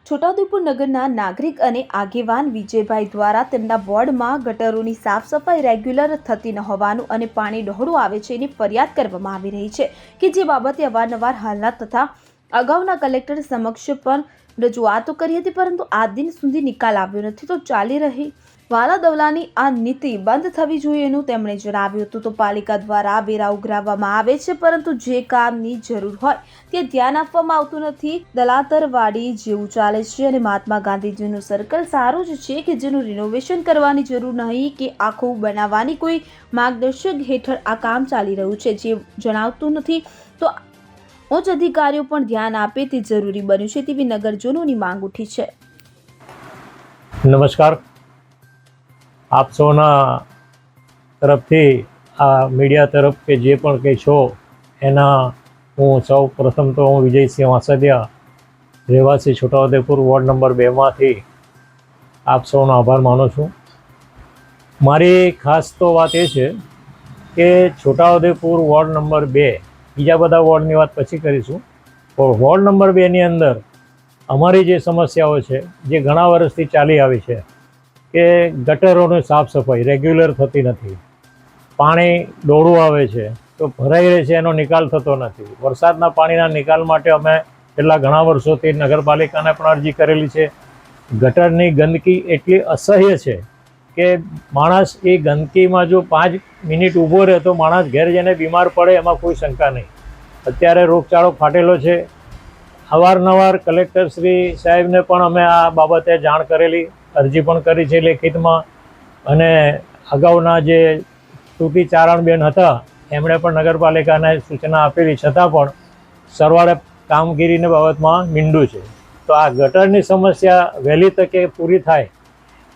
છોટાઉદેપુર નગરના નાગરિક અને આગેવાન વિજયભાઈ દ્વારા તેમના વોર્ડમાં ગટરોની સાફ સફાઈ રેગ્યુલર થતી ન હોવાનું અને પાણી ડહોળું આવે છે એની ફરિયાદ કરવામાં આવી રહી છે કે જે બાબતે અવારનવાર હાલના તથા અગાઉના કલેક્ટર સમક્ષ પણ રજૂઆતો કરી હતી, પરંતુ આજ દિન સુધી નિકાલ આવ્યો નથી. તો ચાલી રહી વાલા દવલાની આ નીતિ બંધ થવી જોઈએ એનું તેમણે જણાવ્યું હતું. તો પાલિકા દ્વારા વેરા ઉઘરાવવામાં આવે છે, પરંતુ જે કામની જરૂર હોય તે ધ્યાન આપવામાં આવતું નથી. દલાતરવાડી જેવું ચાલે છે અને મહાત્મા ગાંધીજીનું સર્કલ સારું જ છે કે જેનું રિનોવેશન કરવાની જરૂર નહીં કે આખું બનાવવાની કોઈ માર્ગદર્શક હેઠળ આ કામ ચાલી રહ્યું છે જે જણાવતું નથી. તો ઉચ્ચ અધિકારીઓ પણ ધ્યાન આપે તે જરૂરી બન્યું છે તેવી નગરજનોની માંગ ઉઠી છે. નમસ્કાર, આપ સૌના તરફથી આ મીડિયા તરફ કે જે પણ કંઈ છો એના હું સૌ પ્રથમ તો હું વિજયસિંહ વાસદિયા, રહેવાસી છોટાઉદેપુર વોર્ડ નંબર 2માંથી આપ સૌનો આભાર માનું છું. મારી ખાસ તો વાત એ છે કે છોટાઉદેપુર વોર્ડ નંબર 2, બીજા બધા વોર્ડની વાત પછી કરીશું, પણ વોર્ડ નંબર 2ની અંદર અમારી જે સમસ્યાઓ છે જે ઘણા વર્ષથી ચાલી આવી છે કે ગટરોની સાફ સફાઈ રેગ્યુલર થતી નથી, પાણી ડોળું આવે છે તો ભરાઈ રહે છે, એનો નિકાલ થતો નથી. વરસાદના પાણીના નિકાલ માટે અમે છેલ્લા ઘણા વર્ષોથી નગરપાલિકાને પણ અરજી કરેલી છે. ગટરની ગંદકી એટલી અસહ્ય છે કે માણસ એ ગંદકીમાં જો 5 મિનિટ ઊભો રહે તો માણસ ઘેર જઈને બીમાર પડે, એમાં કોઈ શંકા નહીં. અત્યારે રોગચાળો ફાટેલો છે. અવારનવાર કલેક્ટર શ્રી સાહેબને પણ અમે આ બાબતે જાણ કરેલી, અરજી પણ કરી છે લેખિતમાં, અને અગાઉના જે સ્તુતિ ચારણબેન હતા એમણે પણ નગરપાલિકાને સૂચના આપેલી, છતાં પણ સરવાળે કામગીરીની બાબતમાં મીંડું છે. તો આ ગટરની સમસ્યા વહેલી તકે પૂરી થાય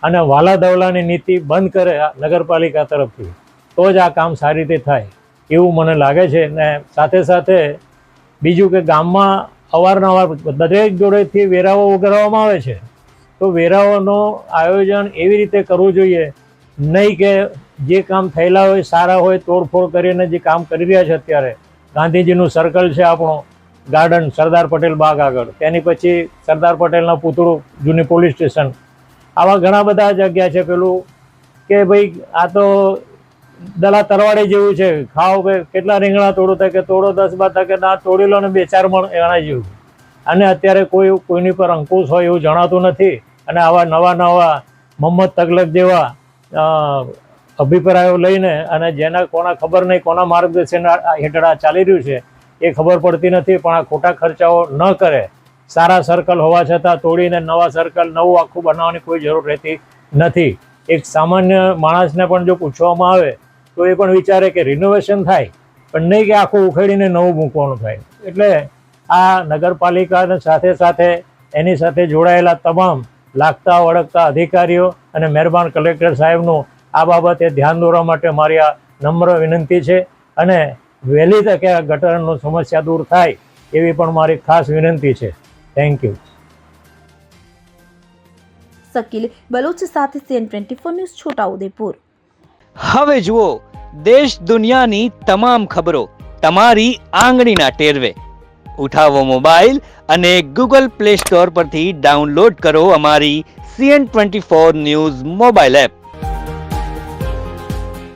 અને વાલા દવલાની નીતિ બંધ કરે નગરપાલિકા તરફથી, તો જ આ કામ સારી રીતે થાય એવું મને લાગે છે. ને સાથે સાથે બીજું કે ગામમાં અવારનવાર દરેક જોડેથી વેરાઓ ઉઘરાવવામાં આવે છે, તો વેરાઓનું આયોજન એવી રીતે કરવું જોઈએ નહીં કે જે કામ થયેલા હોય સારા હોય તોડફોડ કરીને જે કામ કરી રહ્યા છે. અત્યારે ગાંધીજીનું સર્કલ છે, આપણું ગાર્ડન સરદાર પટેલ બાગ આગળ, તેની પછી સરદાર પટેલના પૂતળું, જૂની પોલીસ સ્ટેશન, આવા ઘણા બધા જગ્યા છે. પેલું કે ભાઈ આ તો દલા તરવાડી જેવું છે, ખાઓ કે કેટલા રીંગણા તોડો થાય કે તોડો 10 બાર કે ના તોડી લો ને 2-4 મણ એના જેવું. અને અત્યારે કોઈની પર અંકુશ હોય એવું જણાતું નથી. અને આવા નવા મોહમ્મદ તગલક જેવા અભિપ્રાયો લઈને અને જેના કોના ખબર નહીં, કોના માર્ગદર્શન હેઠળ આ ચાલી રહ્યું છે એ ખબર પડતી નથી. પણ આ ખોટા ખર્ચાઓ ન કરે, સારા સર્કલ હોવા છતાં તોડીને નવા સર્કલ નવું આખું બનાવવાની કોઈ જરૂર રહેતી નથી. એક સામાન્ય માણસને પણ જો પૂછવામાં આવે તો એ પણ વિચારે કે રિનોવેશન થાય, પણ નહીં કે આખું ઉખેડીને નવું મૂકવાનું થાય. એટલે આ નગરપાલિકાની સાથે સાથે એની સાથે જોડાયેલા તમામ લાગતા વળગતા અધિકારીઓ અને મહેરબાન કલેક્ટર સાહેબનું આ બાબતે ધ્યાન દોરવા માટે મારી આ નમ્ર વિનંતી છે. અને વહેલી તકે આ ગટરનો સમસ્યા દૂર થાય એવી પણ મારી ખાસ વિનંતી છે. Thank you. શકીલ બલોચ સાથે CN24 ન્યૂઝ છોટાઉદેપુર. હવે જુઓ દેશ દુનિયાની તમામ ખબરો તમારી આંગળીના ટેરવે. ઉઠાવો મોબાઈલ અને Google Play Store પરથી ડાઉનલોડ કરો અમારી CN24 ન્યૂઝ મોબાઈલ એપ.